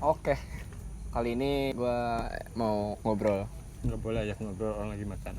Oke. Kali ini gua mau ngobrol. Nggak boleh ajak ngobrol orang lagi makan.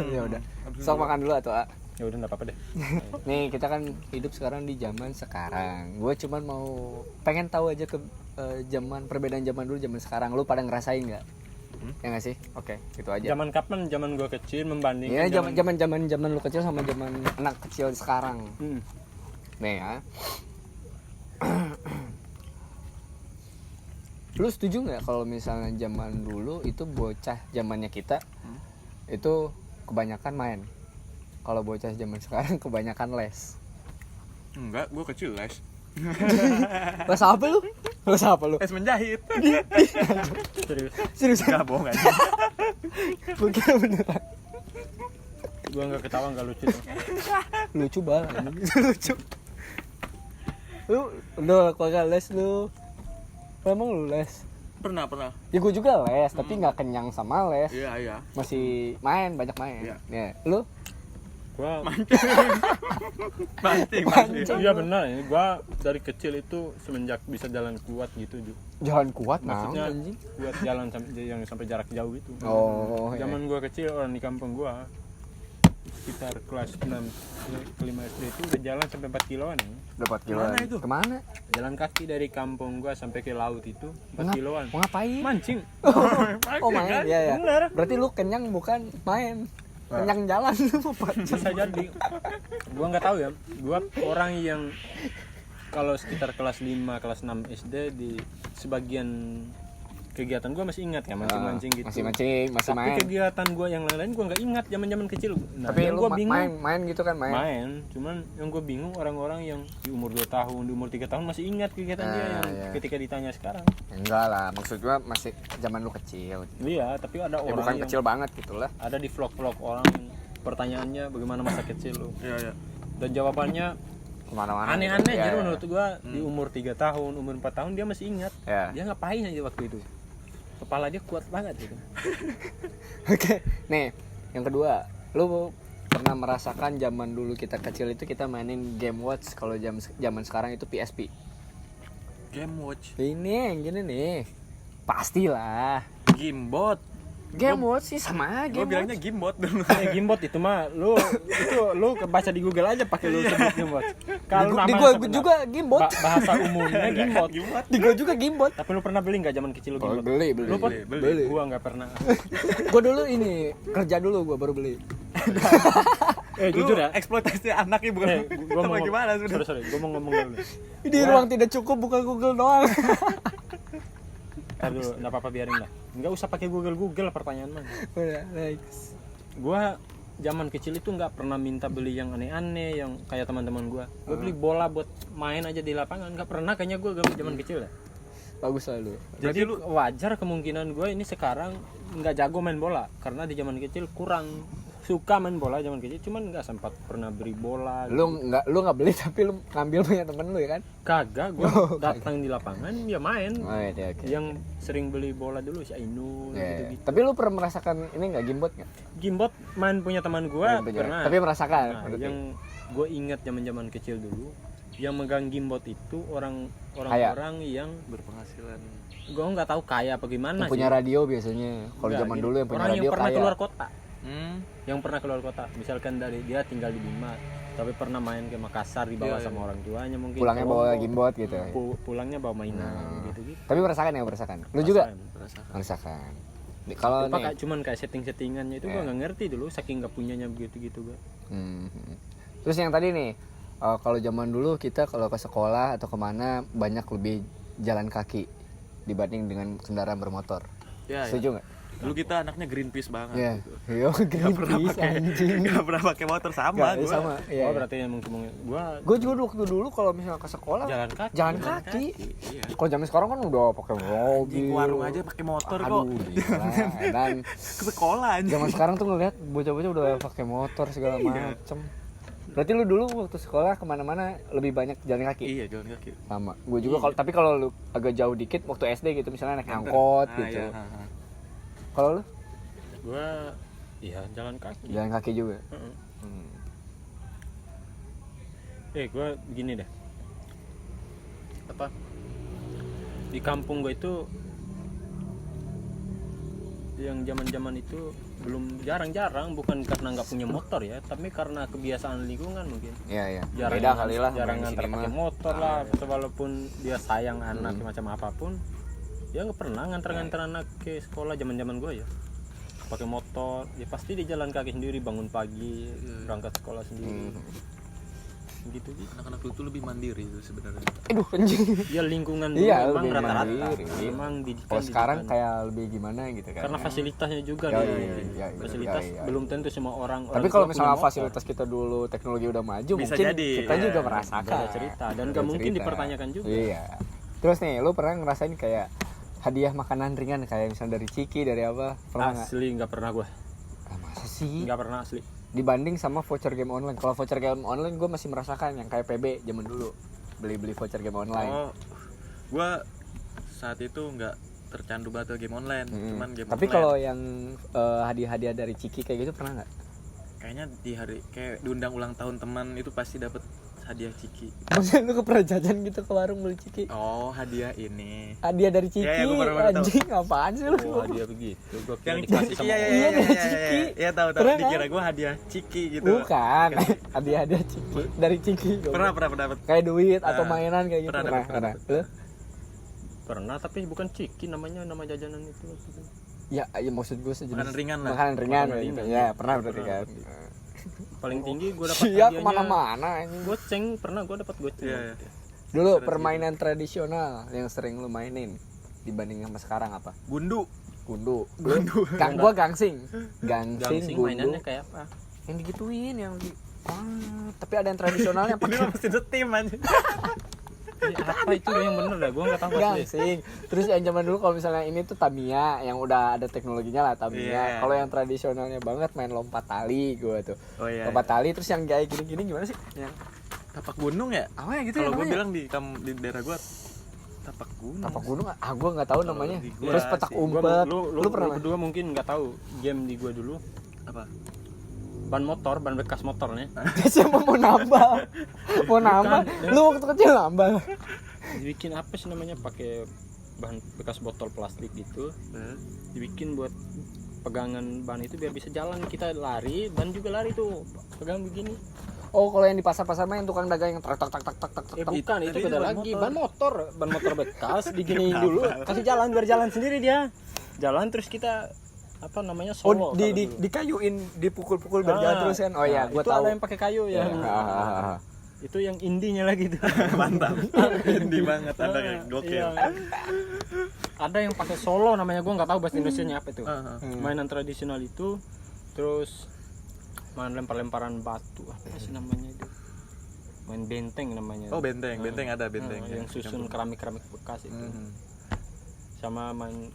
Ya udah. Sok makan dulu atau Ya udah nggak apa-apa deh. Nih kita kan hidup sekarang di zaman sekarang. Gue cuman mau pengen tahu aja ke perbedaan zaman dulu zaman sekarang. Lu pada ngerasain nggak? Ya nggak sih? Oke, gitu aja. Zaman kapan? Zaman gua kecil membandingkan. Ya zaman lu kecil sama zaman anak kecil sekarang. Nih ya. Lu setuju nggak kalau misalnya zaman dulu itu bocah zamannya kita itu kebanyakan main? Kalau bocah zaman sekarang kebanyakan les. Enggak, gue kecil les. Les apa lu? Les apa lu? Les menjahit. Serius? Enggak bohong aja. Gue kira beneran. Gua nggak ketawa nggak lucu tuh. Lucu banget. Lucu. Lu udah keluarga les lu. Emang lu les? Pernah. Ya gue juga les, tapi nggak kenyang sama les. Iya. Masih main, banyak main. Iya. Ya, lu? Gua Mancing. iya benar ini. Gua dari kecil itu semenjak bisa jalan kuat gitu. Jalan kuat Maksudnya anjing. kuat jalan sampai jarak jauh gitu. Oh, Zaman gua kecil orang di kampung gua sekitar kelas 6 ke 5 SD itu udah jalan sampai 4 kiloan ya. Dapat Kemana kiloan. itu? Kemana? Jalan kaki dari kampung gua sampai ke laut itu 4 kiloan. Mau ngapain? Mancing. Oh main, iya ya. Bener. Berarti lu kenyang bukan main. Kenyang jalan lu Bisa jadi. Gua nggak tahu ya. Gua orang yang kalau sekitar kelas 5, kelas 6 SD di sebagian kegiatan gua masih ingat ya mancing-mancing gitu. Masih mancing, masih Tapi main. kegiatan gua yang lain-lain gua nggak ingat zaman-zaman kecil. Nah, Tapi yang lu gua bingung main gitu kan main. Cuman yang gua bingung orang-orang yang di umur 2 tahun, di umur 3 tahun masih ingat kegiatan dia yang iya. ketika ditanya sekarang. Enggak lah, maksud gua masih zaman lu kecil. Iya, tapi ada Ya orang bukan yang kecil banget gitu lah. ada di vlog-vlog orang yang pertanyaannya bagaimana masa kecil lu. Iya. Dan jawabannya Kemana-mana. aneh-aneh gitu. jadi Ya, menurut gua di umur 3 tahun, umur 4 tahun dia masih ingat. Ya. Dia ngapain aja waktu itu? Kepala dia kuat banget gitu. Oke, nih yang kedua, lu pernah merasakan zaman dulu kita kecil itu kita mainin game watch, kalau zaman sekarang itu PSP. Game watch. Ini yang gini nih, pastilah. Gimbot. Game watch sih sama Gue game bilangnya watch. gimbot dulu. Gimbot itu mah lu kebaca di Google aja pakai lu sebut gimbot. Kalau Di nama gua sebenar- juga gimbot. bahasa umumnya gimbot. Di gua juga gimbot. Tapi lu pernah beli nggak zaman kecil lu Oh, gimbot? beli. Lu beli. Gua nggak pernah. Gua dulu ini kerja dulu, gua baru beli. Jujur ya. Eksploitasi anaknya bukan. Gua Apa mau gimana sudah? Sorry, gua mau ngomong dulu. Di ruang tidak cukup bukan Google doang. Aduh, enggak apa-apa biarin lah. Enggak usah pakai Google pertanyaan mah. Udah, next. Gua zaman kecil itu nggak pernah minta beli yang aneh-aneh yang kayak teman-teman gua beli bola buat main aja di lapangan, nggak pernah kayaknya gua zaman kecil ya. Bagus lah lu. Jadi wajar kemungkinan gua ini sekarang nggak jago main bola karena di zaman kecil kurang suka main bola zaman kecil, cuman nggak sempat pernah beli bola. Lu nggak beli tapi lu ngambil punya temen lu ya kan? Kagak, gua datang di lapangan ya main. Oh, iya, oke. Yang sering beli bola dulu si Ainul Ya, gitu-gitu. tapi lu pernah merasakan ini nggak gimbot nggak? Gimbot main punya teman gua pernah. Tapi merasakan. Nah, berarti. yang gue ingat zaman kecil dulu yang megang gimbot itu orang yang Berpenghasilan. gue nggak tahu kaya apa gimana yang punya radio biasanya. Kalau Nggak, zaman gini. dulu yang punya orang radio yang pernah kaya. keluar kota, Hmm. misalkan dari dia tinggal di Bima tapi pernah main ke Makassar dibawa Iya, sama orang tuanya mungkin Pulangnya ke bawa Lombok. gimbot gitu. Pulangnya bawa mainan gitu. Tapi merasakan ya, merasakan. Lu juga Merasakan. merasakan. Kalau Pakai nih, cuman kayak settingannya itu gue nggak ngerti dulu saking nggak punyanya begitu gue. Terus yang tadi nih, kalau zaman dulu kita kalau ke sekolah atau kemana banyak lebih jalan kaki dibanding dengan kendaraan bermotor. Ya. Setuju nggak? Dulu kita anaknya Greenpeace banget. Iya. Yo, Greenpeace anjing. Gak pernah pakai motor Nggak, sama gue. sama. Iya. Oh berarti emang cuma gue Gue juga waktu dulu kalau misalnya ke sekolah jalan kaki. jalan kaki. Iya. Kalau zaman sekarang kan udah pakai mobil. Di warung aja pakai motor kok. Aduh, gila. Dan Ke sekolah aja. zaman sekarang tuh ngeliat bocah-bocah udah pakai motor segala macem. Berarti lu dulu waktu sekolah kemana-mana lebih banyak jalan kaki? Iya, jalan kaki. Sama. Gue juga tapi kalau lu agak jauh dikit waktu SD gitu misalnya naik angkot gitu. Iya. Kalau lu Gue iya jalan kaki. jalan kaki juga. Gue begini deh. Apa? di kampung gue itu yang zaman-zaman itu belum jarang-jarang, bukan karena nggak punya motor ya, tapi karena kebiasaan lingkungan mungkin. Iya. Jarang Beda kali lah. jarang main ngantar sini pakai mah. motor lah, walaupun dia sayang anak macam apapun, dia nggak pernah ngantar anak ke sekolah zaman-zaman gue ya. Pakai motor, ya pasti dia jalan kaki sendiri, bangun pagi, berangkat sekolah sendiri. Gitu. Anak-anak dulu tuh lebih mandiri itu sebenarnya. Aduh anjing. Ya lingkungan dulu Iya, memang lebih rata-rata. mandiri. Memang didikan. Kalau sekarang kayak lebih gimana gitu kan. karena fasilitasnya juga Ya, nih. iya, Fasilitas iya. belum tentu semua orang. Tapi orang kalau tua misalnya punya motor. fasilitas kita dulu teknologi udah maju, Bisa mungkin jadi, kita ya. juga merasakan. Beda cerita, dan nggak Beda mungkin cerita. dipertanyakan juga. Iya. Terus nih, lu pernah ngerasain kayak hadiah makanan ringan kayak misalnya dari Ciki, dari apa? Pernah nggak? Asli nggak pernah gue, Masa sih? nggak pernah asli. Dibanding sama voucher game online. Kalau voucher game online gue masih merasakan yang kayak PB zaman dulu. Beli voucher game online. Oh, gua saat itu nggak tercandu banget game online, cuman game Tapi offline. kalau yang hadiah-hadiah dari Ciki kayak gitu pernah nggak? Kayaknya di hari kayak diundang ulang tahun teman itu pasti dapat hadiah Ciki. Maksudnya lu pernah jajan gitu ke warung beli Ciki? Oh, hadiah ini. Hadiah dari Ciki? Ya, gua pernah tahu. Anjing, apaan sih lu? Oh, dia begitu. Gue kira Yang dikasih Ciki sama ya, orang. Iya, dari Ciki. Ya tahu Pernah kan? dikira gua hadiah Ciki gitu. Bukan, hadiah-hadiah Ciki dari Ciki. Pernah dapat. Kayak duit atau Ah, mainan kayak gitu. pernah Pernah. dapat. Lu? Pernah, tapi bukan Ciki namanya, nama jajanan itu. Ya maksud gue sejenis Makanan ringan lah. Makanan ringan Makanan kayak gitu. ringan. Ya, pernah berarti kan. Paling tinggi gue dapat Iya, hadiahnya kemana-mana anjing. goceng, pernah gue dapat goceng. Iya, iya. Dulu permainan tradisional yang sering lu mainin dibanding sama sekarang apa? Gundu. Gundu. Gua gangsing. Gangsing Gundu. mainannya kayak apa? Yang digituin yang di tapi ada yang tradisionalnya Ini pakai mah mesin setim anjing. Apa itu yang bener dah, gue nggak tahu asli. gangsing. Terus yang zaman dulu kalau misalnya ini tuh Tamiya yang udah ada teknologinya lah Tamiya. Iya. Kalau yang tradisionalnya banget main lompat tali gua tuh. Oh iya. Lompat tali terus yang kayak gini-gini gimana sih? Yang Tapak gunung ya? apa ya gitu Kalau ya gua namanya? bilang di daerah gua tapak gunung. Tapak gunung gua nggak taw namanya. di gua Terus petak sih, umpet. Lu pernah main? berdua mungkin nggak tahu game di gue dulu. Apa? Ban motor, ban bekas motornya Siapa mau nambah? Mau nambah? Lu waktu kecil nambah. dibikin apa sih namanya, pakai bahan bekas botol plastik gitu, dibikin buat pegangan ban itu biar bisa jalan, kita lari ban juga lari tuh pegang begini. Oh, kalau yang di pasar-pasar mah yang tukang dagang yang tak tak tak tak tak tak. Bukan, itu Tadi beda ban lagi, motor. ban motor bekas diginiin dulu, kasih jalan biar jalan sendiri dia. Jalan terus kita apa namanya Oh, solo. dikayuin, dipukul-pukul biar jalan terus kan. Oh iya, gua itu tahu. ada yang pakai kayu ya. Itu yang indinya lagi tuh. Mantap. Indie banget, ada kayak gokil. Iya. Ada yang pakai solo namanya, gua nggak tahu bahasa Indonesianya apa itu. Heeh. Mainan tradisional itu, terus main lempar-lemparan batu, apa sih namanya itu? Main benteng namanya. Oh, benteng ada benteng. Yang susun keramik-keramik bekas itu. Sama main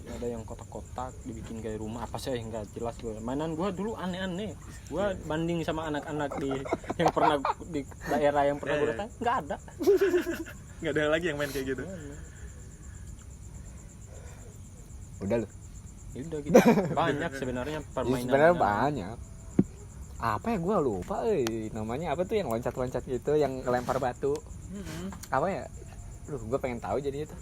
ada yang kotak-kotak dibikin kayak rumah apa sih, nggak jelas gue. Mainan gue dulu aneh-aneh. Gue banding sama anak-anak yang pernah di daerah yang pernah gue datang, nggak ada. Nggak ada lagi yang main kayak gitu. Udah lu. Ya udah gitu. Banyak sebenarnya permainan. Sebenarnya banyak. Apa ya gua lupa namanya apa tuh yang loncat-loncat gitu, yang lempar batu. Apa ya? Gua pengen tahu jadi itu.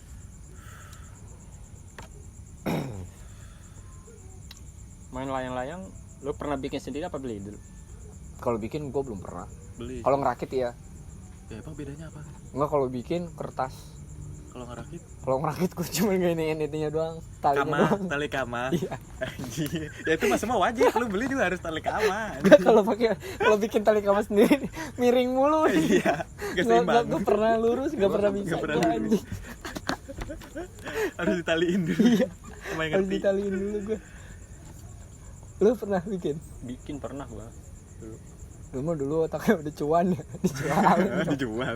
Main layang-layang, lu pernah bikin sendiri apa beli dulu? Kalau bikin gua belum pernah. Beli. Kalau ngerakit ya. Ya emang bedanya apa? Enggak, kalau bikin kertas. Kalau ngerakit? Kalau ngerakit gua cuma giniin intinya doang, talinya Kama, doang. tali kama. Iya. Anjir. Ya itu mah semua wajib, lu beli juga harus tali kama. Kalau bikin tali kamas sendiri miring mulu. Iya, gak seimbang. Gak pernah lurus, gak pernah bisa. Gak pernah Gua, lurus. anjing. Harus ditaliin dulu. Iya. Sama yang Harus ngerti. ditaliin dulu gua. Lu pernah bikin? Bikin pernah gua dulu. Lu mah dulu otaknya udah cuan ya, dijual. Dijual.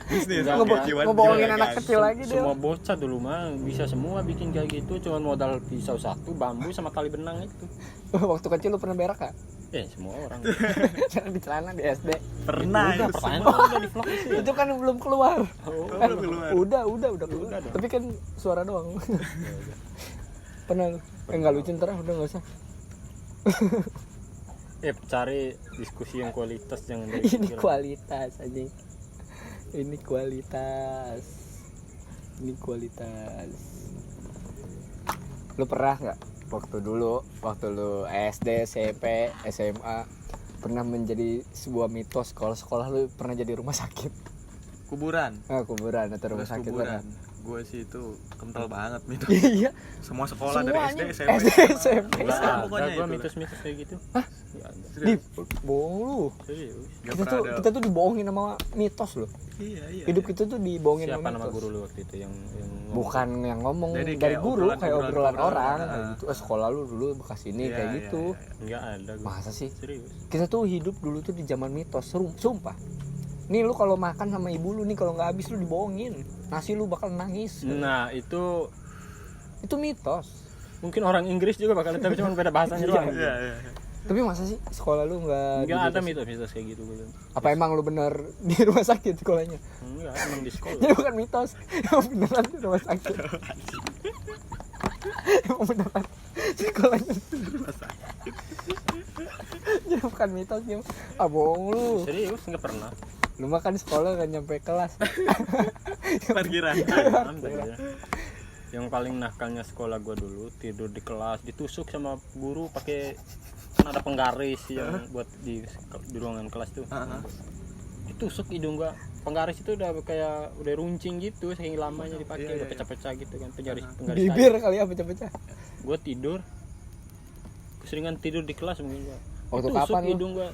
Bisnis. Enggak, enggak. Ngebohongin anak Jualan. kecil lagi dia. Semua bocah dulu mah bisa semua bikin kayak gitu, cuma modal pisau satu, bambu sama tali benang itu. Waktu kecil lu pernah berak gak? Semua orang. Di celana di SD. Pernah Udah, itu pertanyaan semua. udah di vlog itu ya. Itu kan belum keluar. Oh, Belum keluar. Udah keluar. Udah dong. Tapi kan suara doang. Pernah lu? Enggak lucu, ntar udah enggak usah. Cari diskusi yang kualitas, jangan dari Ini pikiran. kualitas anjing. Ini kualitas. Ini kualitas. Lu pernah nggak waktu lu SD, SMP, SMA pernah menjadi sebuah mitos kalau sekolah lu pernah jadi rumah sakit? Kuburan. Kuburan atau rumah Bekas sakit kuburan. pernah? Gue sih itu kental banget itu. Iya. Semua sekolah Semuanya. dari SD, SMP. SD, SMP. Enggak Nah, ada pokoknya gue itu. mitos-mitos kayak gitu. Nggak ada. Di bohong lu. Serius. Nggak Kita pernah tuh ada. kita tuh dibohongin sama mitos loh. Iya. Hidup kita tuh dibohongin Siapa sama nama mitos. guru lu waktu itu yang ngomong? Bukan yang ngomong Jadi dari kayak guru, kayak obrolan orang ah. kayak gitu. Sekolah lu dulu bekas ini Iya, kayak iya, gitu. iya. Nggak ada gue. Masa sih? Serius. Kita tuh hidup dulu tuh di zaman mitos, sumpah. Nih lu kalau makan sama ibu lu nih kalau nggak habis lu dibohongin. Nasi lu bakal nangis. Nah itu Itu mitos. mungkin orang Inggris juga bakal tapi cuma beda bahasanya doang. Iya. Tapi masa sih sekolah lu nggak Nggak ada mitos? mitos-mitos kayak gitu gue. Apa emang lu bener di rumah sakit sekolahnya? Enggak, emang di sekolah. Jadi bukan mitos, emang beneran di rumah sakit. Emang beneran sekolahnya di rumah sakit. Jadi bukan mitos ya. Bohong lu. Serius nggak pernah. Lu makan sekolah kan nyampe kelas. Parkiran. Alhamdulillah. Yang paling nakalnya sekolah gua dulu tidur di kelas ditusuk sama guru pakai kan ada penggaris yang buat di ruangan kelas tuh. Ditusuk hidung gua. Penggaris itu udah kayak udah runcing gitu saking lamanya dipakai Iya, udah iya. pecah-pecah gitu kan penggaris Bibir kali ya pecah-pecah. Gua tidur keseringan tidur di kelas mungkin gua. Waktu Ditusuk kapan lu? hidung gua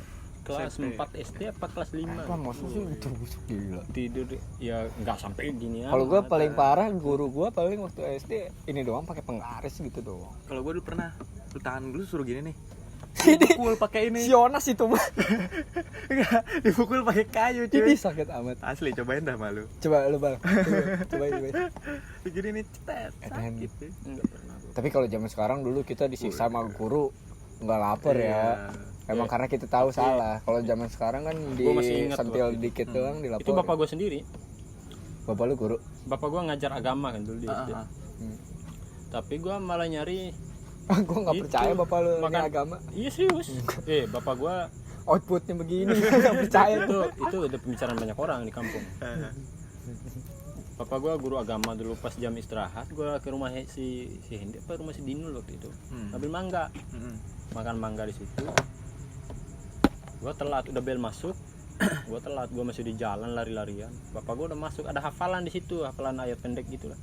kelas SMP. 4 SD apa kelas 5 Apa maksud sih busuk gila. tidur ya nggak sampai gini ya. Kalau gua paling parah guru gua paling waktu SD ini doang pakai penggaris gitu doang. Kalau gue dulu pernah, lu tangan dulu suruh gini nih. Dipukul pakai ini. Sionas itu mah. Enggak, dipukul pakai kayu Ini cuy. sakit amat. Asli cobain dah malu. Coba lu Bang. Coba. Begini nih cetet. Edan. Sakit. Enggak pernah gua. Tapi kalau zaman sekarang dulu kita disiksa sama guru nggak lapar ya. Emang karena kita tahu salah. Kalau zaman sekarang kan Gua masih ingat disentil waktu itu. dikit doang dilapor. Itu bapak gue sendiri. Bapak lu guru. Bapak gue ngajar agama kan dulu di SD. Tapi gue malah nyari. Gua nggak Itu, percaya bapak lu ini makan- agama. Iya serius. Bapak gue Outputnya begini nggak percaya tuh. itu ada pembicaraan banyak orang di kampung. Bapak gue guru agama dulu pas jam istirahat gue ke rumah si Hendy apa rumah si Dinul waktu itu. Ambil mangga. Makan mangga di situ. Gue telat udah bel masuk. Gue telat gue masih di jalan lari-larian. Bapak gue udah masuk ada hafalan di situ hafalan ayat pendek gitu lah.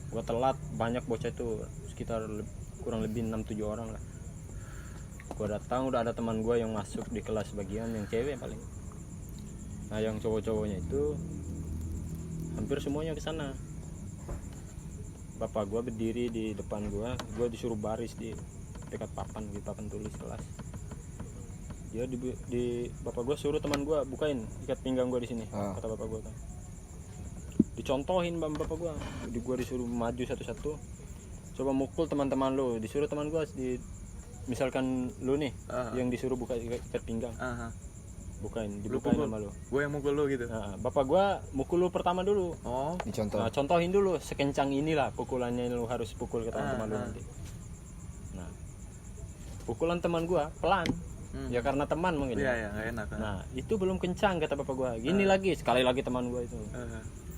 Gue telat banyak bocah itu sekitar kurang lebih 6-7 orang lah. Gue datang udah ada teman gue yang masuk di kelas bagian yang cewek paling. Nah yang cowok-cowoknya itu hampir semuanya ke sana. Bapak gue berdiri di depan gue disuruh baris di dekat papan tulis kelas. Dia di bapak gue suruh teman gue bukain ikat pinggang gue di sini kata bapak gue kan. Dicontohin bapak gue, gue disuruh maju satu-satu. Coba mukul teman-teman lo, disuruh teman gue misalkan lu nih yang disuruh buka ikat pinggang. Dibukain sama lu. Gue yang mukul lu gitu. Nah, bapak gua mukul lu pertama dulu. Oh. Dicontoh. Nah, contohin dulu sekencang inilah pukulannya lu harus pukul ke teman-teman lu nanti. Nah, pukulan teman gua pelan. Ya karena teman mungkin. Iya, enggak enak. Nah, itu belum kencang kata bapak gua. Gini lagi, sekali lagi teman gua itu.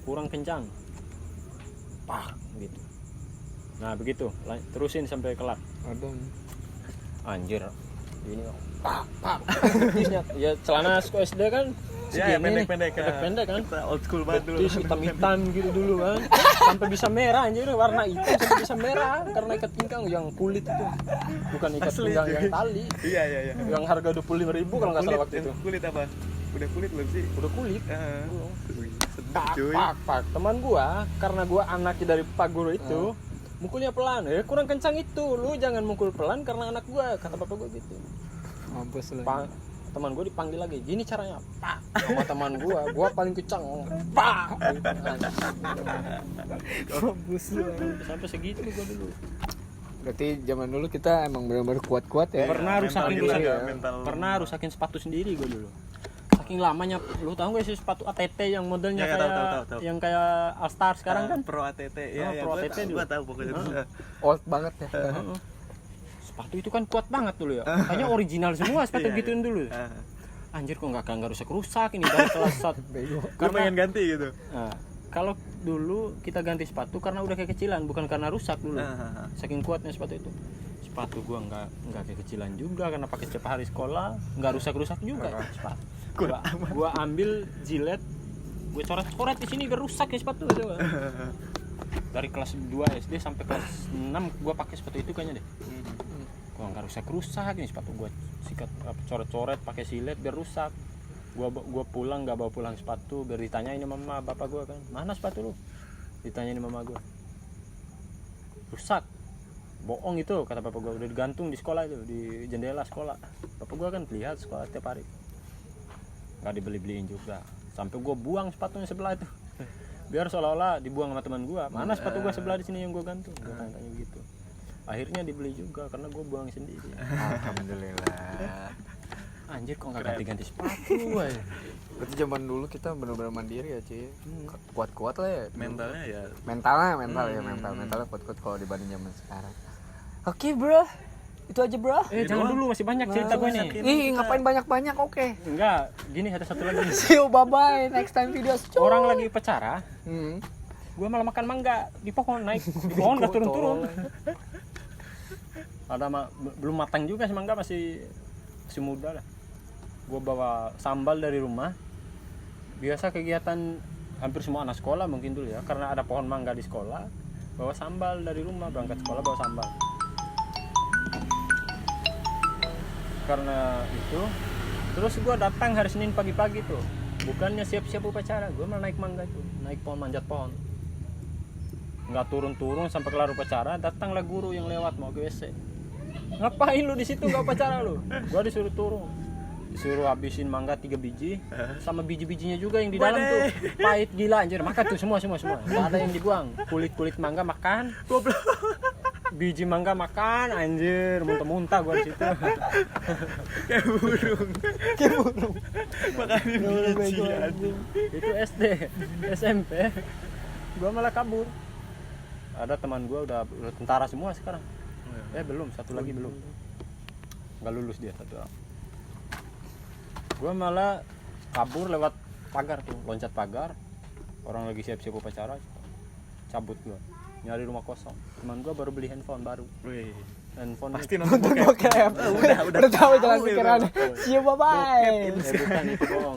Kurang kencang. Pak gitu. Nah, begitu. Terusin sampai kelar. Aduh. Anjir. Ini pak. Ya celana sekolah SD kan Ya, segini nih. pendek-pendek Pendek-pendek kan. Old school banget dulu. Betis hitam-hitam gitu dulu kan. Sampai bisa merah anjir, warna hitam sampai bisa merah karena ikat pinggang yang kulit itu. Bukan ikat Asli, pinggang cuy. yang tali. Iya. Yang harga 25.000 kalau nggak salah waktu itu. Kulit apa? Udah kulit belum sih? Udah kulit. Sedap cuy. Pak. Teman gua karena gua anaknya dari Pak Guru itu, mukulnya pelan. Kurang kencang itu. Lu jangan mukul pelan karena anak gua, kata bapak gua gitu. Mampus lu. Teman gue dipanggil lagi, gini caranya, pak, sama teman gue paling kencang, pak, Mampus lu. sampai segitu gue dulu. Berarti zaman dulu kita emang benar-benar kuat-kuat ya. Pernah rusakin gila, dulu, mental. pernah rusakin sepatu sendiri gue dulu. Saking lamanya, lu tahu gak sih sepatu ATT yang modelnya Ya, kayak tahu. yang kayak All Star sekarang kan? Pro ATT. Iya, Pro ATT dulu. Gua tahu pokoknya. Old banget ya. Sepatu itu kan kuat banget dulu ya. Kayaknya original semua sepatu Iya, gituin dulu. Anjir kok nggak rusak ini dari kelas 1. Gua pengen ganti gitu. Nah, kalau dulu kita ganti sepatu karena udah kekecilan, bukan karena rusak dulu. Saking kuatnya sepatu itu. Sepatu gua nggak kekecilan juga karena pakai setiap hari sekolah, nggak rusak-rusak juga sepatu. Gua ambil jilet, gue coret-coret di sini, gak rusak ya sepatu itu. Dari kelas 2 SD sampai kelas 6 gua pakai sepatu itu kayaknya deh. Gua nggak rusak ini sepatu, gua sikat coret-coret pakai silet biar rusak. Gua pulang nggak bawa pulang sepatu, biar ditanyain mama bapak gua kan, mana sepatu lu, ditanyain mama gua, rusak, bohong itu kata bapak gua, udah digantung di sekolah itu, di jendela sekolah. Bapak gua kan lihat sekolah tiap hari, nggak dibeliin juga, sampai gua buang sepatunya sebelah itu biar seolah-olah dibuang sama teman gua, mana sepatu gua sebelah di sini yang gua gantung, gua tanya gitu. Akhirnya dibeli juga karena gua buang sendiri. Alhamdulillah. Anjir kok nggak ganti-ganti sepatu ya. Berarti zaman dulu kita benar-benar mandiri ya, Ci. Kuat-kuat lah ya. Mentalnya ya Mentalnya kuat-kuat kalau dibanding zaman sekarang. Oke, bro. Itu aja, bro. Jangan dulu, masih banyak cerita gue nih. Ih, ngapain banyak-banyak? Oke. Enggak, gini ada satu lagi. See you, bye-bye. Next time videos. Orang lagi pacara, Hmm. gue malah makan mangga di pohon, naik di pohon gak turun-turun. Ada belum matang juga sih mangga, masih muda lah. Gue bawa sambal dari rumah. Biasa kegiatan hampir semua anak sekolah mungkin dulu ya, karena ada pohon mangga di sekolah. Bawa sambal dari rumah, berangkat sekolah bawa sambal. Karena itu, terus gue datang hari Senin pagi-pagi tuh, bukannya siap-siap upacara, gue malah naik mangga tuh, naik pohon, manjat pohon, nggak turun-turun sampai kelar upacara. Datanglah guru yang lewat mau ke WC, ngapain lu di situ nggak upacara lu? Gue disuruh turun, disuruh habisin mangga 3 biji, sama biji-bijinya juga yang di dalam tuh, pahit gila anjir, makan tuh semua, nggak ada yang dibuang, kulit mangga makan, biji mangga makan, anjir, muntah-muntah gua di situ. kayak burung makanin biji anjing. Itu SD, SMP, gua malah kabur. Ada teman gua udah tentara semua sekarang. Belum, satu lagi belum, nggak lulus dia satu. Gua malah kabur lewat pagar tuh, loncat pagar. Orang lagi siap-siap upacara, cabut gua. Nyari rumah kosong. Teman gua baru beli handphone baru. Wih, Handphone pasti nonton bokep. Bokep. Udah tahu jalan Tahu itu. pikiran. See you, bye-bye. bukan itu bohong.